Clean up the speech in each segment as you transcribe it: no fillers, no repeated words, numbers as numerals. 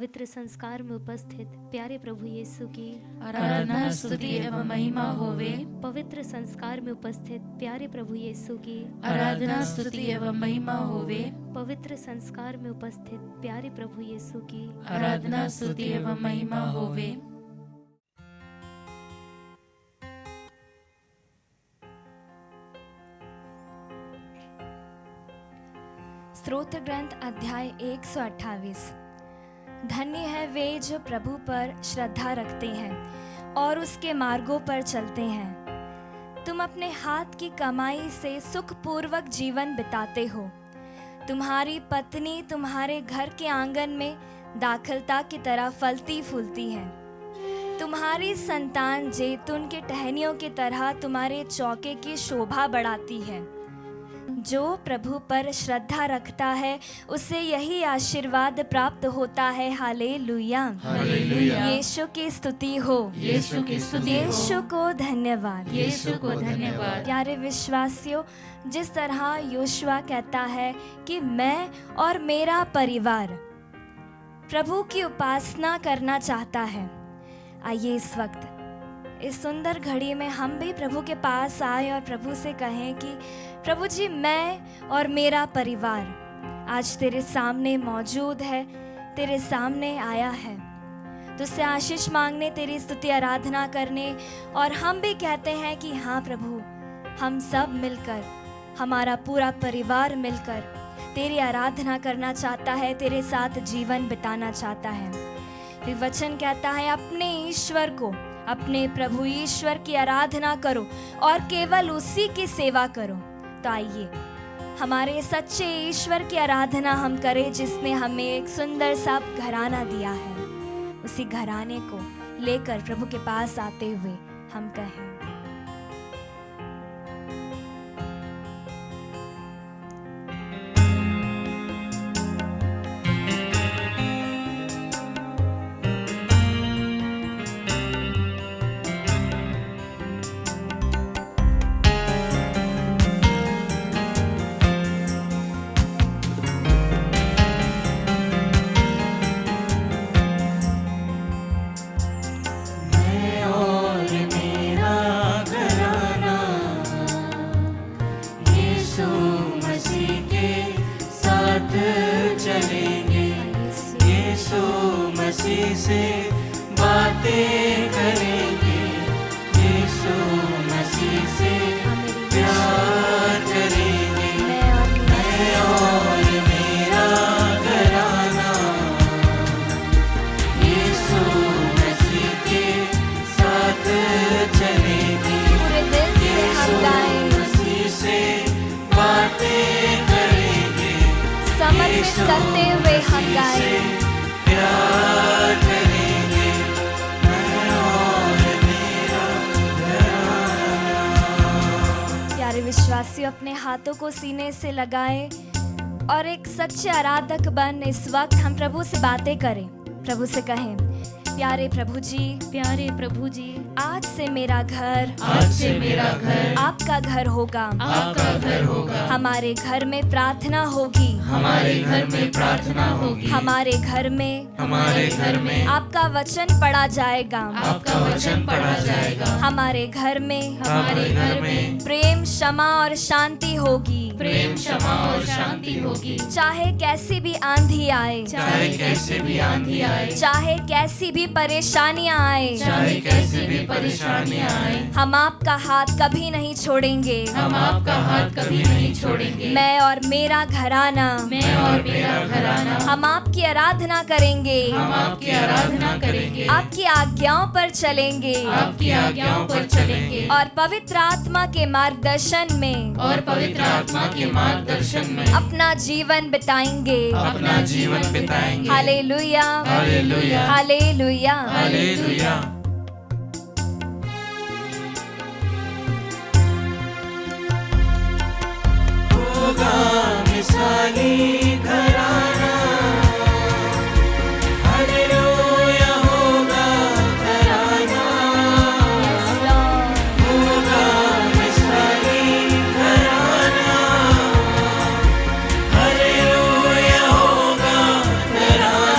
पवित्र संस्कार में उपस्थित प्यारे प्रभु यीशु की आराधना स्तुति एवं महिमा होवे। पवित्र संस्कार में उपस्थित प्यारे प्रभु यीशु की आराधना स्तुति एवं महिमा होवे। पवित्र संस्कार में उपस्थित प्यारे प्रभु यीशु की आराधना स्तुति एवं महिमा होवे। स्तोत्र ग्रंथ अध्याय 128। धन्य है वे जो प्रभु पर श्रद्धा रखते हैं और उसके मार्गों पर चलते हैं। तुम अपने हाथ की कमाई से सुखपूर्वक जीवन बिताते हो। तुम्हारी पत्नी तुम्हारे घर के आंगन में दाखलता की तरह फलती फूलती है। तुम्हारी संतान जैतून के टहनियों की तरह तुम्हारे चौके की शोभा बढ़ाती है। जो प्रभु पर श्रद्धा रखता है उसे यही आशीर्वाद प्राप्त होता है। Hallelujah, hallelujah. यीशु की स्तुति हो, यीशु की स्तुति हो। यीशु को धन्यवाद, यीशु को धन्यवाद। प्यारे विश्वासियों, जिस तरह योशुआ कहता है कि मैं और मेरा परिवार प्रभु की उपासना करना चाहता है, आइए इस वक्त इस सुंदर घड़ी में हम भी प्रभु के पास आए और प्रभु से कहें कि प्रभु जी, मैं और मेरा परिवार आज तेरे सामने मौजूद है, तेरे सामने आया है तुझसे आशीष मांगने, तेरी स्तुति आराधना करने। और हम भी कहते हैं कि हाँ प्रभु, हम सब मिलकर, हमारा पूरा परिवार मिलकर तेरी आराधना करना चाहता है, तेरे साथ जीवन बिताना चाहता है। फिर वचन कहता है अपने ईश्वर को, अपने प्रभु ईश्वर की आराधना करो और केवल उसी की सेवा करो। तो आइए हमारे सच्चे ईश्वर की आराधना हम करें, जिसने हमें एक सुंदर सा घराना दिया है। उसी घराने को लेकर प्रभु के पास आते हुए हम कहें, से बातें करेंगे, यीशु मसीह से प्यार करेंगे। मैं और मेरा घराना यीशु मसीह के साथ चलेंगे। पूरे दिल से हम गाएं, मसीह से बातें करेंगे, समर्पित करते हुए हम गाएं, प्यार करेंगे। मैं और मेरा प्यारे विश्वासियों, अपने हाथों को सीने से लगाएं और एक सच्चे आराधक बन इस वक्त हम प्रभु से बातें करें। प्रभु से कहें, प्यारे प्रभु जी, प्यारे प्रभु जी, आज से मेरा घर, आज से मेरा घर आपका घर होगा, आपका घर होगा। हमारे घर में प्रार्थना होगी, हमारे घर में प्रार्थना होगी। हमारे घर में आपका वचन पढ़ा जाएगा, आपका वचन पढ़ा जाएगा। हमारे घर में प्रेम, क्षमा और शांति होगी, प्रेम, क्षमा और शांति होगी। चाहे कैसी भी आंधी आए, चाहे कैसे भी आंधी आए, चाहे कैसी भी परेशानियां आए, चाहे कैसे भी परेशानियां आए, हम आपका हाथ कभी नहीं छोड़ेंगे। हम आपका हाथ कभी नहीं छोड़ेंगे। मैं और मेरा घराना, मैं और मेरा घराना हम आपकी आराधना करेंगे, हम आपकी आराधना करेंगे, आपकी आज्ञाओं पर चलेंगे आपकी आज्ञाओं पर चलेंगे और पवित्र आत्मा के मार्गदर्शन में, और पवित्र आत्मा के मार्गदर्शन में अपना जीवन बिताएंगे। अपना जीवन बिताएंगे। Hallelujah, hallelujah, hallelujah. हालेलुया। होगा मिसाली घराना, हालेलुया होगा घराना, होगा मिसाली घराना, हालेलुया होगा घराना।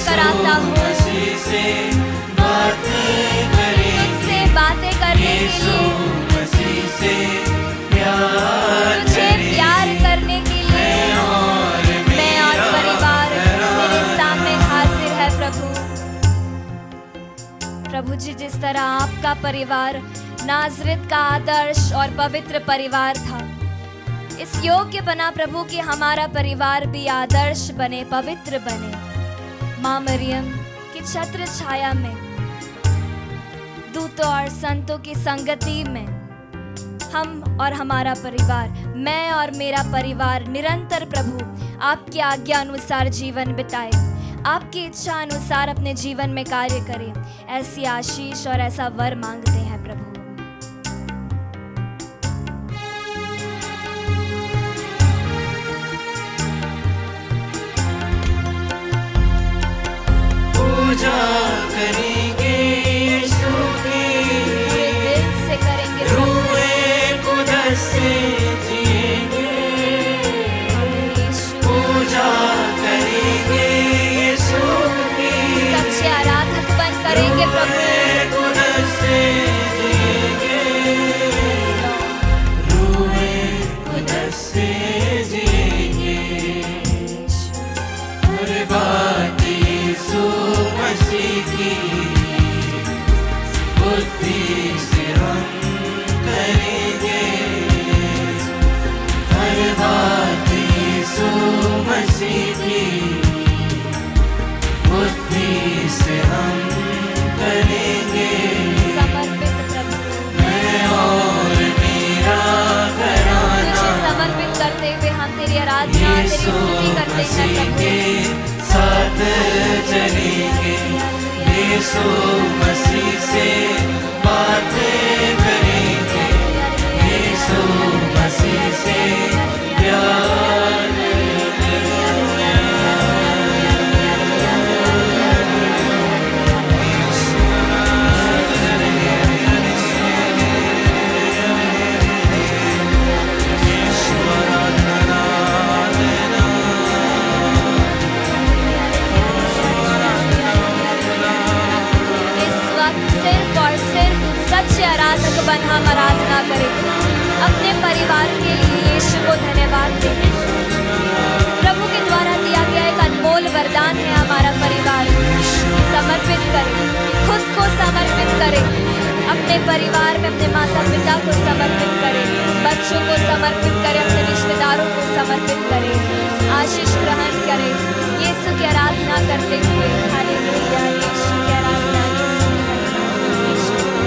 लेकर आता हूँ मसीह से बातें करेंगे, तुझसे बातें करने के यीशु लिए, मसीह से प्यार तुझे करेंगे। प्यार करने के लिए मैं और परिवार तेरे सामने हाजिर है प्रभु। प्रभु जी, जिस तरह आपका परिवार नाज़रेत का आदर्श और पवित्र परिवार था, इस योग्य बना प्रभु कि हमारा परिवार भी आदर्श बने, पवित्र बने। माँ मरियम की छत्र छाया में, दूतों और संतों की संगति में हम और हमारा परिवार, मैं और मेरा परिवार निरंतर प्रभु आपकी आज्ञा अनुसार जीवन बिताए, आपकी इच्छा अनुसार अपने जीवन में कार्य करें। ऐसी आशीष और ऐसा वर मांगते हैं प्रभु। पूजा करेंगे यीशु की, पूरे दिल से करेंगे प्रभु। रूहे कुदस से जिएंगे, यीशु, पूजा करेंगे यीशु की, सच्चे आराधक बन करेंगे प्रभु। रूहे कुदस से जिएंगे, रूहे कुदस से जिएंगे। हर बात यीशु मसीह की बुद्धि से हम करेंगे, हर बात यीशु मसीह की बुद्धि से हम करेंगे। समर्पित प्रभु, मैं और मेरा घराना तुझे समर्पित करते हुए हम तेरी आराधना, तेरी यीशु स्तुति करते हैं मसीह प्रभु। के साथ चलेंगे, यीशु मसीह से बातें करेंगे, यीशु मसीह से प्यार इस वक्त सिर्फ और सिर्फ सच्चे आराधक बन हम आराधना करें। अपने परिवार के लिए यीशु को धन्यवाद दें। प्रभु के द्वारा दिया गया एक अनमोल वरदान है हमारा परिवार। समर्पित करें, खुद को समर्पित करें, अपने परिवार में अपने माता पिता को समर्पित करें, बच्चों को समर्पित करें, अपने रिश्तेदारों को समर्पित करें, आशीष ग्रहण करें, यीशु की आराधना करते हुए। हालेलुया, यीशु की आराधना, यीशु की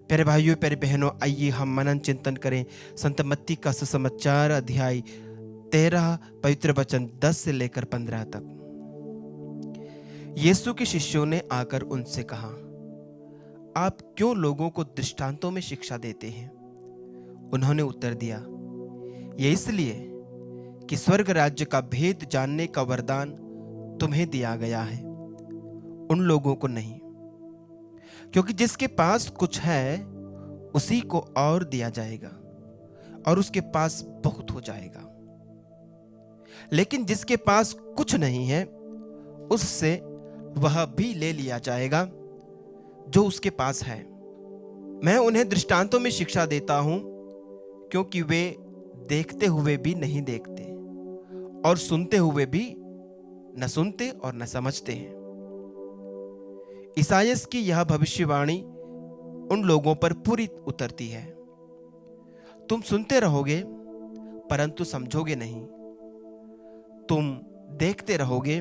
प्यारे भाइयों, प्यारे बहनों, आइए हम मनन चिंतन करें संत मत्ती का सुसमाचार अध्याय 13 पवित्र वचन 10 से लेकर 15 तक। यीशु के शिष्यों ने आकर उनसे कहा, आप क्यों लोगों को दृष्टांतों में शिक्षा देते हैं? उन्होंने उत्तर दिया, ये इसलिए कि स्वर्ग राज्य का भेद जानने का वरदान तुम्हें दिया गया है, उन लोगों को नहीं। क्योंकि जिसके पास कुछ है उसी को और दिया जाएगा और उसके पास बहुत हो जाएगा, लेकिन जिसके पास कुछ नहीं है उससे वह भी ले लिया जाएगा जो उसके पास है। मैं उन्हें दृष्टांतों में शिक्षा देता हूं क्योंकि वे देखते हुए भी नहीं देखते और सुनते हुए भी न सुनते और न समझते हैं। ईसाइयास की यह भविष्यवाणी उन लोगों पर पूरी उतरती है। तुम सुनते रहोगे परंतु समझोगे नहीं, तुम देखते रहोगे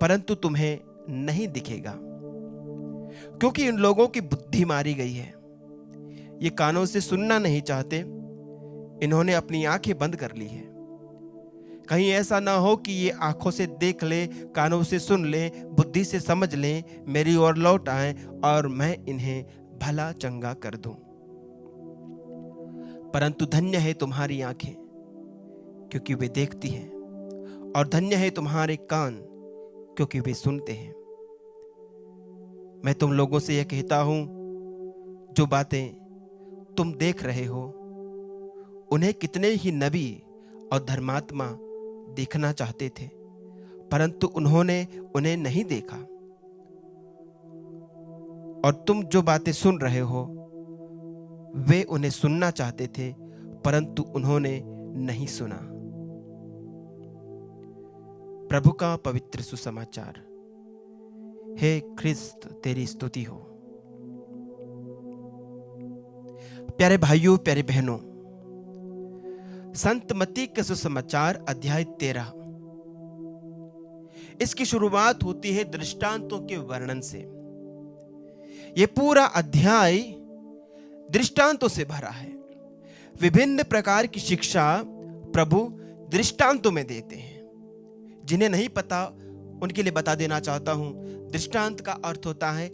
परंतु तुम्हें नहीं दिखेगा, क्योंकि इन लोगों की बुद्धि मारी गई है। ये कानों से सुनना नहीं चाहते, इन्होंने अपनी आंखें बंद कर ली है। कहीं ऐसा ना हो कि ये आंखों से देख ले, कानों से सुन ले, बुद्धि से समझ ले, मेरी ओर लौट आए और मैं इन्हें भला चंगा कर दूं। परंतु धन्य है तुम्हारी आंखें, क्योंकि वे देखती हैं, और धन्य है तुम्हारे कान क्योंकि वे सुनते हैं। मैं तुम लोगों से यह कहता हूं, जो बातें तुम देख रहे हो उन्हें कितने ही नबी और धर्मात्मा देखना चाहते थे, परंतु उन्होंने उन्हें नहीं देखा। और तुम जो बातें सुन रहे हो वे उन्हें सुनना चाहते थे, परंतु उन्होंने नहीं सुना। प्रभु का पवित्र सुसमाचार। हे ख्रिस्त, तेरी स्तुति हो। प्यारे भाइयों, प्यारे बहनों, संत मत्ती के सुसमाचार अध्याय 13, इसकी शुरुआत होती है दृष्टांतों के वर्णन से। यह पूरा अध्याय दृष्टांतों से भरा है। विभिन्न प्रकार की शिक्षा प्रभु दृष्टांतों में देते हैं। जिन्हें नहीं पता उनके लिए बता देना चाहता हूं, दृष्टांत का अर्थ होता है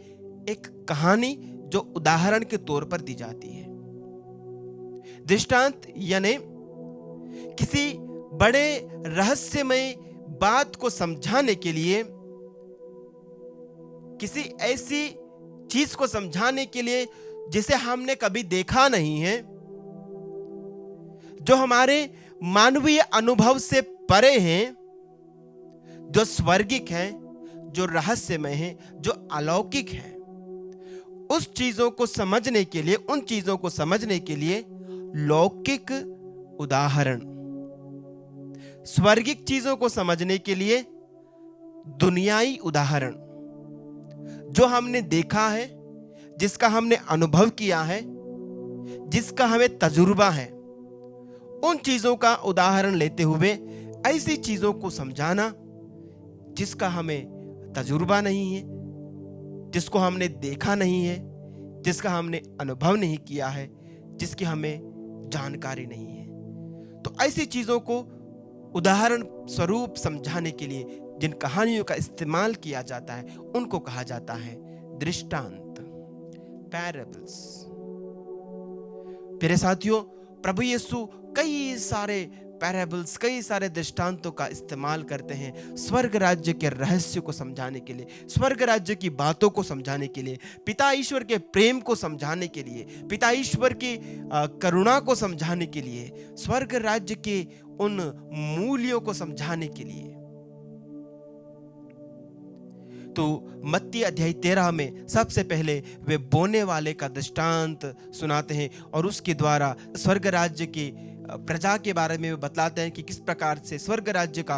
एक कहानी जो उदाहरण के तौर पर दी जाती है। दृष्टांत यानी किसी बड़े रहस्यमय बात को समझाने के लिए, किसी ऐसी चीज को समझाने के लिए जिसे हमने कभी देखा नहीं है, जो हमारे मानवीय अनुभव से परे हैं, जो स्वर्गिक है, जो रहस्यमय है, जो अलौकिक है। उस चीजों को समझने के लिए, उन चीजों को समझने के लिए लौकिक उदाहरण, स्वर्गिक चीजों को समझने के लिए दुनियाई उदाहरण, जो हमने देखा है, जिसका हमने अनुभव किया है, जिसका हमें तजुर्बा है, उन चीजों का उदाहरण लेते हुए ऐसी चीजों को समझाना जिसका हमें तजुर्बा नहीं है, जिसको हमने देखा नहीं है, जिसका हमने अनुभव नहीं किया है, जिसकी हमें जानकारी नहीं है। तो ऐसी चीजों को उदाहरण स्वरूप समझाने के लिए जिन कहानियों का इस्तेमाल किया जाता है उनको कहा जाता है दृष्टांत, पैराबल्स। प्यारे साथियों, प्रभु यीशु कई सारे पैराबल्स, कई सारे दृष्टांतों का इस्तेमाल करते हैं स्वर्ग राज्य के रहस्य को समझाने के लिए, स्वर्ग राज्य की बातों को समझाने के लिए, पिता ईश्वर के प्रेम को समझाने के लिए, पिता ईश्वर की करुणा को समझाने के लिए, स्वर्ग राज्य के उन मूल्यों को समझाने के लिए। तो मत्ती अध्याय 13 में सबसे पहले वे बोने वाले का दृष्टांत सुनाते हैं और उसके द्वारा स्वर्ग राज्य की प्रजा के बारे में वे बतलाते हैं कि किस प्रकार से स्वर्ग राज्य का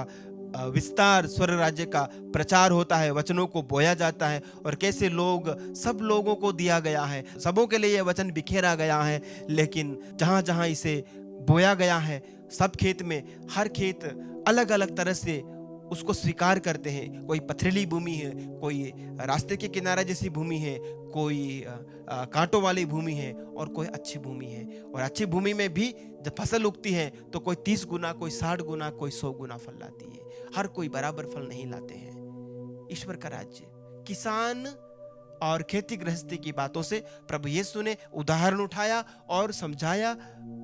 विस्तार, स्वर्ग राज्य का प्रचार होता है, वचनों को बोया जाता है और कैसे लोग, सब लोगों को दिया गया है, सबों के लिए यह वचन बिखेरा गया है। लेकिन जहाँ जहाँ इसे बोया गया है, सब खेत में, हर खेत अलग अलग तरह से उसको स्वीकार करते हैं। कोई पथरीली भूमि है, कोई रास्ते के किनारे जैसी भूमि है, कोई कांटों वाली भूमि है और कोई अच्छी भूमि है। और अच्छी भूमि में भी जब फसल उगती है तो कोई 30 गुना, कोई 60 गुना, कोई 100 गुना फल लाती है। हर कोई बराबर फल नहीं लाते हैं। ईश्वर का राज्य, किसान और खेती गृहस्थी की बातों से प्रभु यीशु ने उदाहरण उठाया और समझाया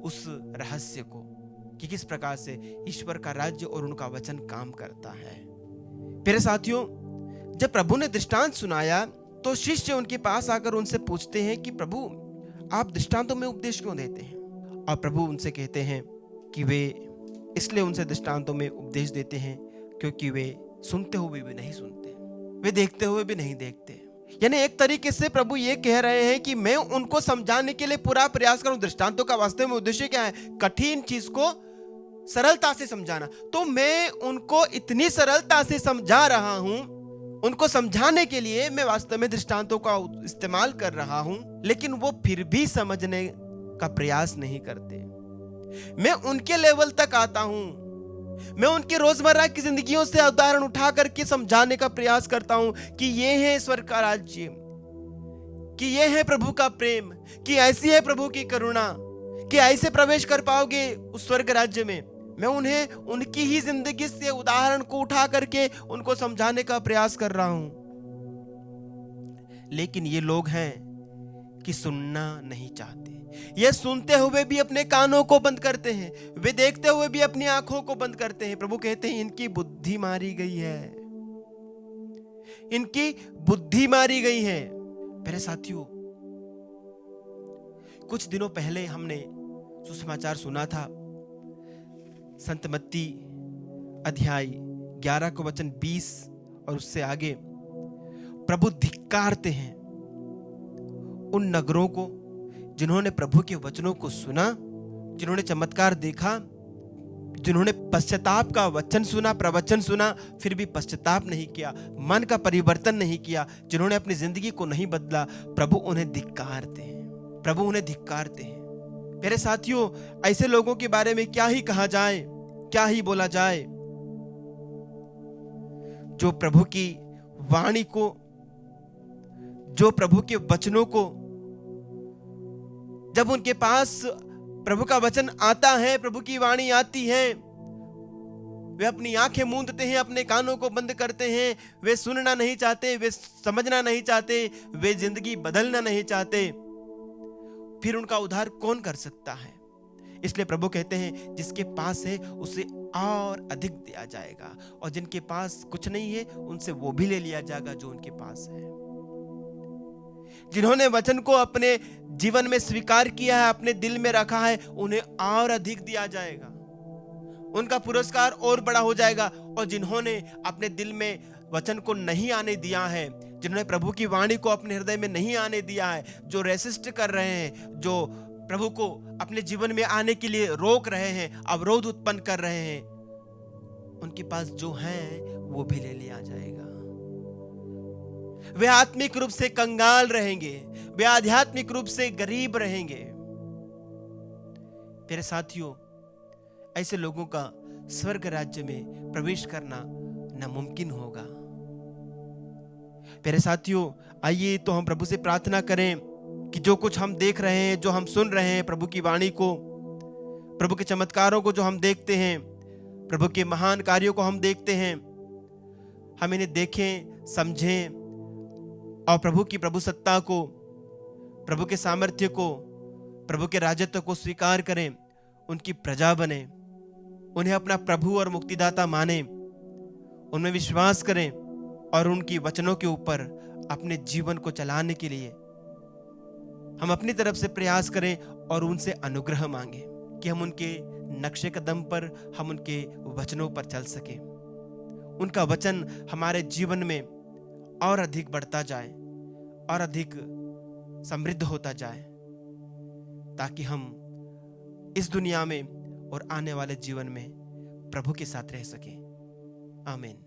उस रहस्य को कि किस प्रकार से ईश्वर का राज्य और उनका वचन काम करता है। प्यारे साथियों, जब प्रभु ने दृष्टांत सुनाया तो शिष्य उनके पास आकर उनसे पूछते हैं कि प्रभु, आप दृष्टांतों में उपदेश क्यों देते हैं? और प्रभु उनसे कहते हैं कि वे इसलिए उनसे दृष्टांतों में उपदेश देते हैं क्योंकि वे सुनते हुए भी नहीं सुनते, वे देखते हुए भी नहीं देखते। यानी एक तरीके से प्रभु ये कह रहे हैं कि मैं उनको समझाने के लिए पूरा प्रयास करूं। दृष्टांतों का वास्तव में उद्देश्य क्या है? कठिन चीज को सरलता से समझाना। तो मैं उनको इतनी सरलता से समझा रहा हूं, उनको समझाने के लिए मैं वास्तव में दृष्टांतों का इस्तेमाल कर रहा हूं, लेकिन वो फिर भी समझने का प्रयास नहीं करते। मैं उनके लेवल तक आता हूं, मैं उनके रोजमर्रा की जिंदगियों से उदाहरण उठा करके समझाने का प्रयास करता हूं कि ये है स्वर्ग का राज्य, कि ये है प्रभु का प्रेम, कि ऐसी है प्रभु की करुणा, कि ऐसे प्रवेश कर पाओगे उस स्वर्ग राज्य में। मैं उन्हें उनकी ही जिंदगी से उदाहरण को उठा करके उनको समझाने का प्रयास कर रहा हूं। लेकिन ये लोग हैं कि सुनना नहीं चाहते। ये सुनते हुए भी अपने कानों को बंद करते हैं, वे देखते हुए भी अपनी आंखों को बंद करते हैं। प्रभु कहते हैं इनकी बुद्धि मारी गई है, इनकी बुद्धि मारी गई है। मेरे साथियों, कुछ दिनों पहले हमने सुसमाचार सुना था, संत मत्ती अध्याय 11 को वचन 20 और उससे आगे। प्रभु धिक्कारते हैं उन नगरों को जिन्होंने प्रभु के वचनों को सुना, जिन्होंने चमत्कार देखा, जिन्होंने पश्चाताप का वचन सुना, प्रवचन सुना, फिर भी पश्चाताप नहीं किया, मन का परिवर्तन नहीं किया, जिन्होंने अपनी जिंदगी को नहीं बदला। प्रभु उन्हें धिक्कारते हैं, प्रभु उन्हें धिक्कारते हैं। मेरे साथियों, ऐसे लोगों के बारे में क्या ही कहा जाए, क्या ही बोला जाए, जो प्रभु की वाणी को, जो प्रभु के वचनों को, जब उनके पास प्रभु का वचन आता है, प्रभु की वाणी आती है, वे अपनी आंखें मूंदते हैं, अपने कानों को बंद करते हैं, वे सुनना नहीं चाहते, वे समझना नहीं चाहते, वे जिंदगी बदलना नहीं चाहते। फिर उनका उद्धार कौन कर सकता है? इसलिए प्रभु कहते हैं जिसके पास है उसे और अधिक दिया जाएगा, और जिनके पास कुछ नहीं है उनसे वो भी ले लिया जाएगा जो उनके पास है। जिन्होंने वचन को अपने जीवन में स्वीकार किया है, अपने दिल में रखा है, उन्हें और अधिक दिया जाएगा, उनका पुरस्कार और बड़ा हो जाएगा। और जिन्होंने अपने दिल में वचन को नहीं आने दिया है, जिन्होंने प्रभु की वाणी को अपने हृदय में नहीं आने दिया है, जो रेसिस्ट कर रहे हैं, जो प्रभु को अपने जीवन में आने के लिए रोक रहे हैं, अवरोध उत्पन्न कर रहे हैं, उनके पास जो है वो भी ले लिया जाएगा। वे आत्मिक रूप से कंगाल रहेंगे, वे आध्यात्मिक रूप से गरीब रहेंगे। मेरे साथियों, ऐसे लोगों का स्वर्ग राज्य में प्रवेश करना नामुमकिन होगा। मेरे साथियों, आइए तो हम प्रभु से प्रार्थना करें कि जो कुछ हम देख रहे हैं, जो हम सुन रहे हैं, प्रभु की वाणी को, प्रभु के चमत्कारों को जो हम देखते हैं, प्रभु के महान कार्यों को हम देखते हैं, हम इन्हें देखें, समझें और प्रभु की प्रभु सत्ता को, प्रभु के सामर्थ्य को, प्रभु के राजत्व को स्वीकार करें, उनकी प्रजा बने, उन्हें अपना प्रभु और मुक्तिदाता माने, उनमें विश्वास करें और उनकी वचनों के ऊपर अपने जीवन को चलाने के लिए हम अपनी तरफ से प्रयास करें और उनसे अनुग्रह मांगे कि हम उनके नक्शे कदम पर, हम उनके वचनों पर चल सकें, उनका वचन हमारे जीवन में और अधिक बढ़ता जाए और अधिक समृद्ध होता जाए, ताकि हम इस दुनिया में और आने वाले जीवन में प्रभु के साथ रह सकें। आमीन।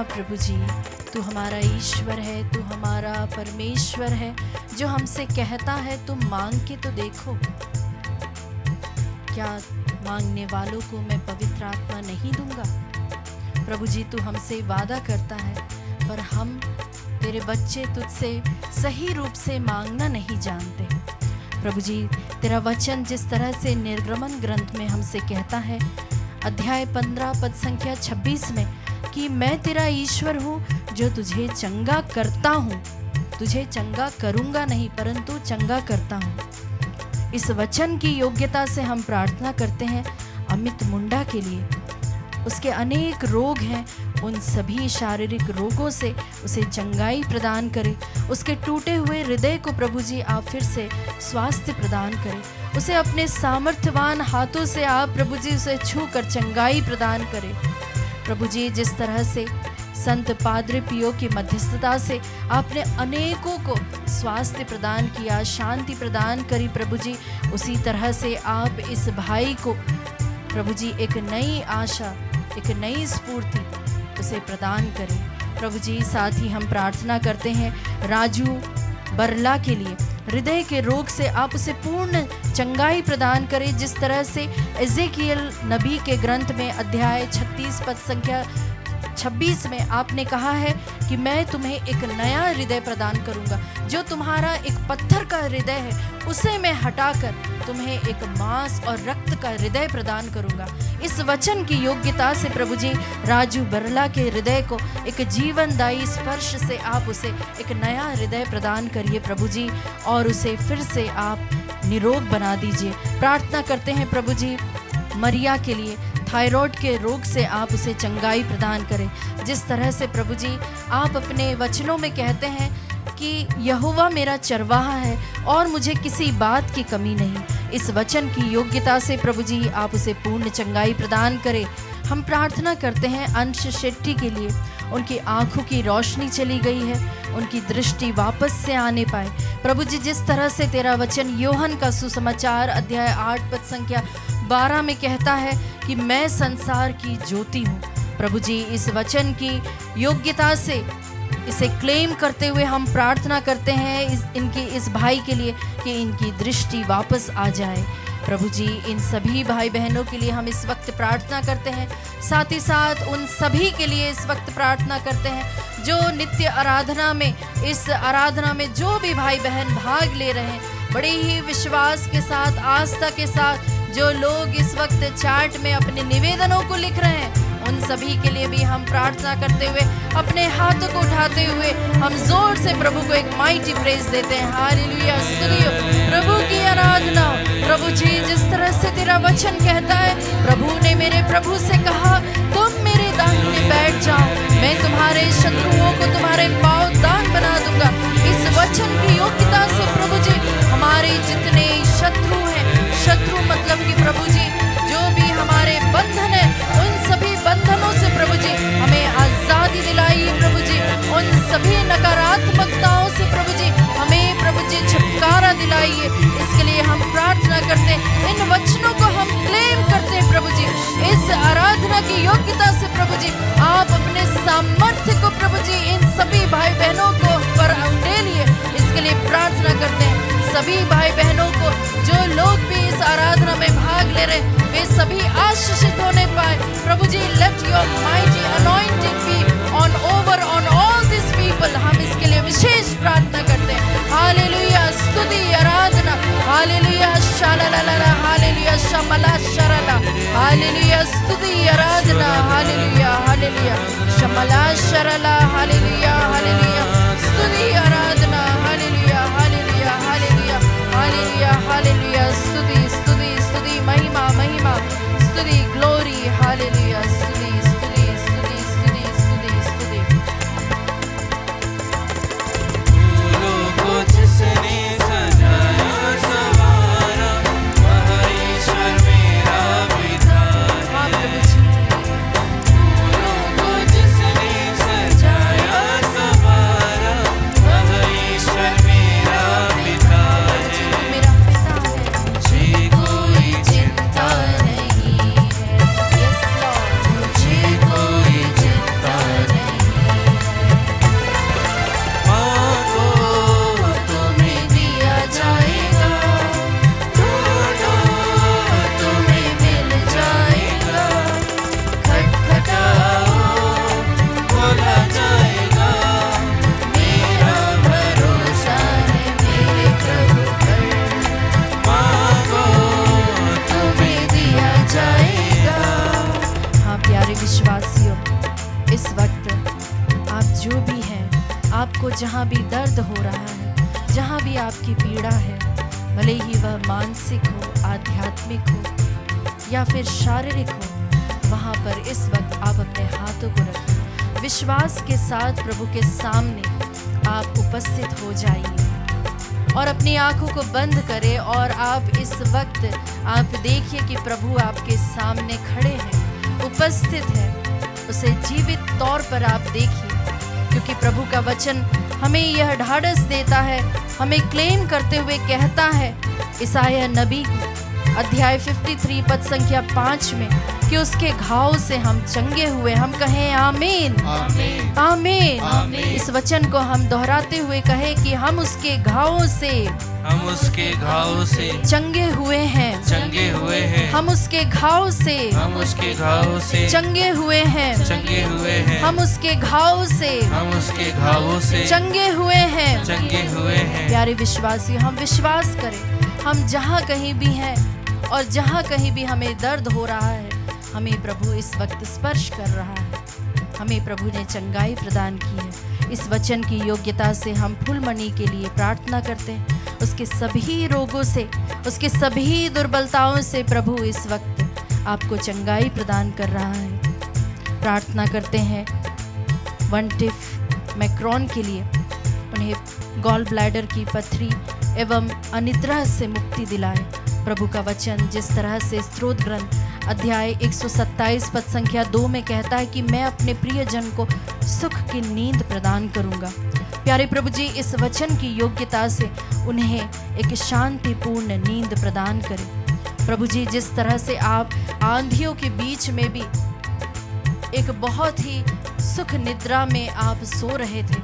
प्रभु जी, तू हमारा ईश्वर है, तू हमारा परमेश्वर है, जो हमसे कहता है तुम मांग के तो देखो। क्या मांगने वालों को मैं पवित्र आत्मा नहीं दूंगा? प्रभु जी, तू हमसे वादा करता है, पर हम तेरे बच्चे तुझसे सही रूप से मांगना नहीं जानते। प्रभु जी, तेरा वचन जिस तरह से निर्गमन ग्रंथ में हमसे कहता है, अध्याय 15 पद संख्या 26 में, कि मैं तेरा ईश्वर हूँ जो तुझे चंगा करता हूँ, तुझे चंगा करूँगा नहीं परंतु चंगा करता हूँ। इस वचन की योग्यता से हम प्रार्थना करते हैं, और अमित मुंडा के लिए, उसके अनेक रोग हैं, उन सभी शारीरिक रोगों से उसे चंगाई प्रदान करें। उसके टूटे हुए हृदय को प्रभु जी आप फिर से स्वास्थ्य प्रदान करें। उसे अपने सामर्थ्यवान हाथों से आप प्रभु जी उसे छू कर चंगाई प्रदान करें। प्रभु जी जिस तरह से संत पाद्री पियो की मध्यस्थता से आपने अनेकों को स्वास्थ्य प्रदान किया, शांति प्रदान करी प्रभु जी, उसी तरह से आप इस भाई को प्रभु जी एक नई आशा, एक नई स्फूर्ति उसे प्रदान करें प्रभु जी। साथ ही हम प्रार्थना करते हैं राजू बरला के लिए, हृदय के रोग से आप उसे पूर्ण चंगाई प्रदान करें। जिस तरह से एजेकियल नबी के ग्रंथ में अध्याय 36 पद संख्या 26 में आपने कहा है कि मैं तुम्हें एक नया हृदय प्रदान करूंगा, जो तुम्हारा एक पत्थर का हृदय है उसे मैं हटाकर तुम्हें एक मांस और रक्त का हृदय प्रदान करूंगा। इस वचन की योग्यता से प्रभु जी राजू बरला के हृदय को एक जीवनदायी स्पर्श से आप उसे एक नया हृदय प्रदान करिए प्रभु जी, और उसे फिर से आप निरोग बना दीजिए। प्रार्थना करते हैं प्रभु जी मरिया के लिए, थायराइड के रोग से आप उसे चंगाई प्रदान करें। जिस तरह से प्रभु जी आप अपने वचनों में कहते हैं कि यहोवा मेरा चरवाहा है और मुझे किसी बात की कमी नहीं, इस वचन की योग्यता से प्रभु जी आप उसे पूर्ण चंगाई प्रदान करें। हम प्रार्थना करते हैं अंश शेट्टी के लिए, उनकी आंखों की रोशनी चली गई है, उनकी दृष्टि वापस से आने पाए प्रभु जी। जिस तरह से तेरा वचन यूहन्ना का सुसमाचार अध्याय 8 पद संख्या 12 में कहता है कि मैं संसार की ज्योति हूँ प्रभु जी, इस वचन की योग्यता से इसे क्लेम करते हुए हम प्रार्थना करते हैं इनकी इस भाई के लिए कि इनकी दृष्टि वापस आ जाए प्रभु जी। इन सभी भाई बहनों के लिए हम इस वक्त प्रार्थना करते हैं, साथ ही साथ उन सभी के लिए इस वक्त प्रार्थना करते हैं जो नित्य आराधना में, इस आराधना में जो भी भाई बहन भाग ले रहे हैं, बड़े ही विश्वास के साथ, आस्था के साथ जो लोग इस वक्त चैट में अपने निवेदनों को लिख रहे हैं, उन सभी के लिए भी हम प्रार्थना करते हुए अपने हाथों को उठाते हुए हम जोर से प्रभु को एक माइटी प्रेज देते हैं। हालेलुया, स्तुति हो प्रभु की आराधना। प्रभु जी जिस तरह से तेरा वचन कहता है, प्रभु ने मेरे प्रभु से कहा तुम मेरे दाहिने बैठ जाओ, मैं तुम्हारे शत्रुओं को तुम्हारे पांव दान बना दूंगा। इस वचन की योग्यता से प्रभु जी हमारे जितने शत्रु हैं, शत्रु मतलब कि प्रभु जी जो भी हमारे बंधन है, उन सभी बंधनों से प्रभु जी हमें आजादी दिलाइए प्रभु जी। उन सभी नकारात्मकताओं से प्रभु जी हमें प्रभु जी छुटकारा दिलाइए। इसके लिए हम प्रार्थना करते हैं, इन वचनों को हम क्लेम करते हैं प्रभु जी। इस आराधना की योग्यता से प्रभु जी आप अपने सामर्थ्य को प्रभु जी इन सभी भाई बहनों को पर उंडेलिए। इसके लिए प्रार्थना करते हैं सभी भाई बहनों को, जो लोग भी इस आराधना में भाग ले रहे हैं, वे सभी आशीषित होने पाए प्रभु जी। Let your mighty anointing be on over on all this people. हम इसके लिए विशेष प्रार्थना करते हैं। हालेलुया, स्तुति आराधना, हालेलुया शालालाला, हालेलुया शमला शरला, हालेलुया स्तुति आराधना, हालेलुया हालेलुया शमला शरला, हालेलुया हालेलुया स्तुति आराधना, hallelujah hallelujah hallelujah hallelujah hallelujah स्तुति स्तुति स्तुति महिमा महिमा स्तुति ग्लोरी, हालेलुया स्तुति स्तुति स्तुति स्तुति स्तुति स्तुति। फूलों को जिसने सजाया संवारा, वह ईश्वर मेरा पिता है। फूलों को जिसने सजाया संवारा, वह ईश्वर मेरा पिता है। मुझे कोई चिंता नहीं है, मुझे कोई चिंता नहीं है। मांगो तुम्हें दिया जाएगा, ढूंढो तुम्हें मिल जाएगा, खटखटाओ खोला जाएगा। मेरा भरोसा है मेरे प्रभु पर, मांगो तुम्हें दिया जाएगा। हाँ प्यारे विश्वासियों, इस वक्त आप जो भी हैं, आपको जहाँ भी दर्द हो रहा है, जहाँ भी आपकी पीड़ा है, भले ही वह मानसिक हो, आध्यात्मिक हो या फिर शारीरिक हो, वहाँ पर इस वक्त आप अपने हाथों को रखें। विश्वास के साथ प्रभु के सामने आप उपस्थित हो जाइए और अपनी आंखों को बंद करें और आप इस वक्त आप देखिए कि प्रभु आपके सामने खड़े हैं, उपस्थित है। उसे जीवित तौर पर आप देखिए, क्योंकि प्रभु का वचन हमें यह ढाढ़स देता है, हमें क्लेम करते हुए कहता है ईसाया नबी अध्याय 53 पद संख्या 5 में कि उसके घाव से हम चंगे हुए। हम कहें आमीन, आमीन, आमीन, आमीन। इस वचन को हम दोहराते हुए कहें कि हम उसके घावों से, हम उसके घाव से चंगे हुए हैं, चंगे हुए हैं। हम उसके घाव से, हम उसके घाव से चंगे हुए हैं, चंगे हुए हैं। हम उसके घाव से, हम उसके घावों से चंगे हुए हैं। चंगे हुए हैं। प्यारे विश्वासी, हम विश्वास करें, हम जहाँ कहीं भी हैं और जहाँ कहीं भी हमें दर्द हो रहा है, हमें प्रभु इस वक्त स्पर्श कर रहा है, हमें प्रभु ने चंगाई प्रदान की है। इस वचन की योग्यता से हम फुलमणि के लिए प्रार्थना करते हैं। उसके सभी रोगों से, उसके सभी दुर्बलताओं से प्रभु इस वक्त आपको चंगाई प्रदान कर रहा है। प्रार्थना करते हैं वनटिफ मैक्रॉन के लिए, उन्हें गॉल ब्लैडर की पथरी एवं अनिद्रा से मुक्ति दिलाए। प्रभु का वचन जिस तरह से स्तोत्र ग्रंथ अध्याय 127 पद संख्या 2 में कहता है कि मैं अपने प्रियजन को सुख की नींद प्रदान करूंगा। प्यारे प्रभु जी, इस वचन की योग्यता से उन्हें एक शांतिपूर्ण नींद प्रदान करें। प्रभु जी, जिस तरह से आप आंधियों के बीच में भी एक बहुत ही सुख निद्रा में आप सो रहे थे,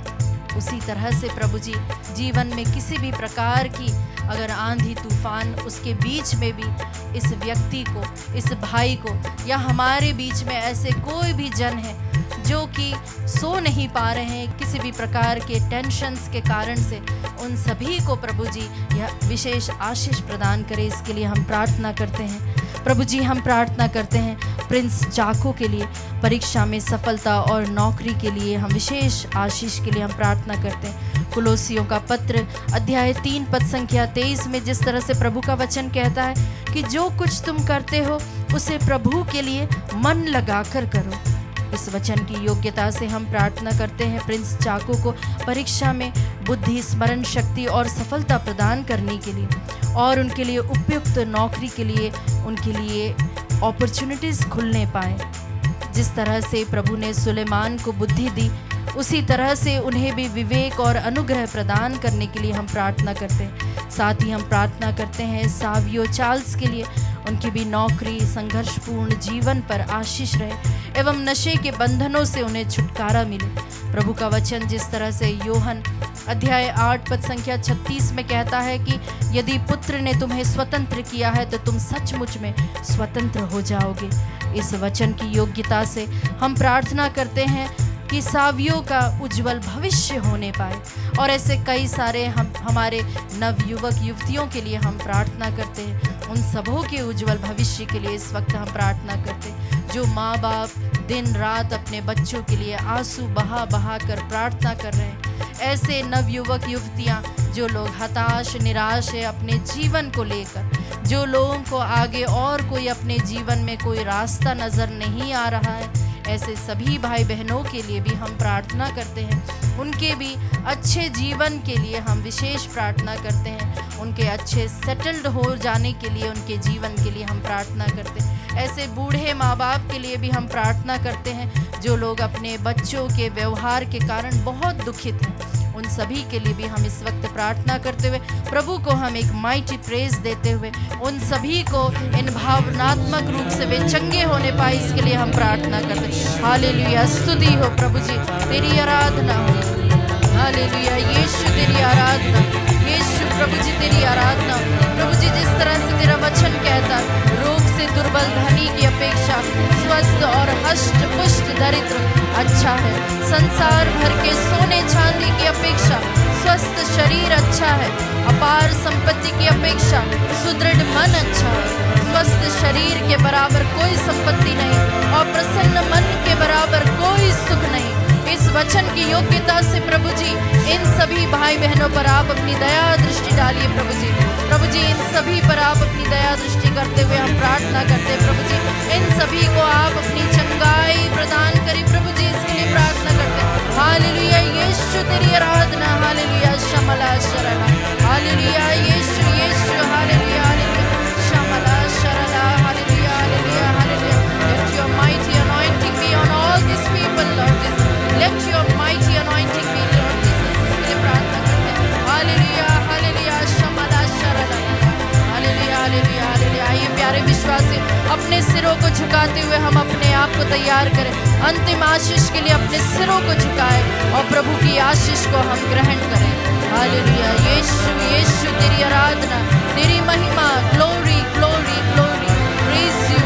उसी तरह से प्रभु जी जीवन में किसी भी प्रकार की अगर आंधी तूफान उसके बीच में भी इस व्यक्ति को, इस भाई को या हमारे बीच में ऐसे कोई भी जन है जो कि सो नहीं पा रहे हैं किसी भी प्रकार के टेंशन्स के कारण से, उन सभी को प्रभु जी यह विशेष आशीष प्रदान करे, इसके लिए हम प्रार्थना करते हैं। प्रभु जी, हम प्रार्थना करते हैं प्रिंस चाको के लिए, परीक्षा में सफलता और नौकरी के लिए हम विशेष आशीष के लिए हम प्रार्थना करते हैं। कुलोसियों का पत्र अध्याय 3 पद संख्या 23 में जिस तरह से प्रभु का वचन कहता है कि जो कुछ तुम करते हो उसे प्रभु के लिए मन लगाकर करो। इस वचन की योग्यता से हम प्रार्थना करते हैं प्रिंस चाको को परीक्षा में बुद्धि, स्मरण शक्ति और सफलता प्रदान करने के लिए और उनके लिए उपयुक्त नौकरी के लिए उनके लिए अपॉर्चुनिटीज खुलने पाए। जिस तरह से प्रभु ने सुलेमान को बुद्धि दी, उसी तरह से उन्हें भी विवेक और अनुग्रह प्रदान करने के लिए हम प्रार्थना करते हैं। साथ ही हम प्रार्थना करते हैं सावियो चार्ल्स के लिए, उनकी भी नौकरी, संघर्षपूर्ण जीवन पर आशीष रहे एवं नशे के बंधनों से उन्हें छुटकारा मिले। प्रभु का वचन जिस तरह से यूहन्ना अध्याय 8 पद संख्या 36 में कहता है कि यदि पुत्र ने तुम्हें स्वतंत्र किया है तो तुम सचमुच में स्वतंत्र हो जाओगे। इस वचन की योग्यता से हम प्रार्थना करते हैं कि सावियों का उज्जवल भविष्य होने पाए और ऐसे कई सारे हमारे नवयुवक युवतियों के लिए हम प्रार्थना करते हैं। उन सबों के उज्जवल भविष्य के लिए इस वक्त हम प्रार्थना करते हैं। जो माँ बाप दिन रात अपने बच्चों के लिए आंसू बहा बहा कर प्रार्थना कर रहे हैं, ऐसे नवयुवक युवतियाँ जो लोग हताश निराश है अपने जीवन को लेकर, जो लोगों को आगे और कोई अपने जीवन में कोई रास्ता नज़र नहीं आ रहा है, ऐसे सभी भाई बहनों के लिए भी हम प्रार्थना करते हैं। उनके भी अच्छे जीवन के लिए हम विशेष प्रार्थना करते हैं। उनके अच्छे सेटल्ड हो जाने के लिए, उनके जीवन के लिए हम प्रार्थना करते हैं। ऐसे बूढ़े माँ बाप के लिए भी हम प्रार्थना करते हैं जो लोग अपने बच्चों के व्यवहार के कारण बहुत दुखित हैं। उन सभी के लिए भी हम इस वक्त प्रार्थना करते हुए प्रभु को हम एक माइटी प्रेज देते हुए उन सभी को इन भावनात्मक रूप से वे चंगे होने पाए, इसके लिए हम प्रार्थना करते हैं। हालेलुया, स्तुति हो प्रभु जी, तेरी आराधना हो। हालेलुया, यीशु तेरी आराधना, यीशु प्रभु जी तेरी आराधना। प्रभु जी, जिस तरह से तेरा वचन कहता रोग से दुर्बल धनी की अपेक्षा स्वस्थ और हष्ट पुष्ट दरिद्र अच्छा है। संसार भर के सोने चांदी की अपेक्षा स्वस्थ शरीर अच्छा है। अपार संपत्ति की अपेक्षा सुदृढ़ मन अच्छा है। स्वस्थ शरीर के बराबर कोई संपत्ति नहीं और प्रसन्न मन के बराबर कोई सुख नहीं। इस वचन की योग्यता से प्रभु जी इन सभी भाई बहनों पर आप अपनी दया दृष्टि डालिए। प्रभु जी इन सभी पर आप अपनी अपनी दया दृष्टि करते हुए हम प्रार्थना करते हैं प्रभु जी, इन सभी को आप अपनी चंगाई प्रदान करें प्रभु जी, इसके लिए प्रार्थना करते हैं। हालेलुया यीशु तेरी आराधना, हालेलुया शमला शरला, हालेलुया यीशु यीशु, हालेलुया हालेलुया शमला शरला, hallelujah hallelujah hallelujah. Let your mighty anointing be on all these people, Lord Jesus. Let your mighty anointing be, Lord Jesus. इसके लिए प्रार्थना करते हैं। हालेलुया हालेलुया शमला शरला, हालेलुया हालेलुया हालेलुया। आइए प्यारे विश्वासी, अपने सिरों को झुकाते हुए हम अपने आप को तैयार करें, अंतिम आशीष के लिए अपने सिरों को झुकाएं और प्रभु की आशीष को हम ग्रहण करें। हालेलुया यीशु यीशु तेरी आराधना, तेरी महिमा, glory glory glory,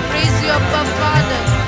praise you अब्बा फादर।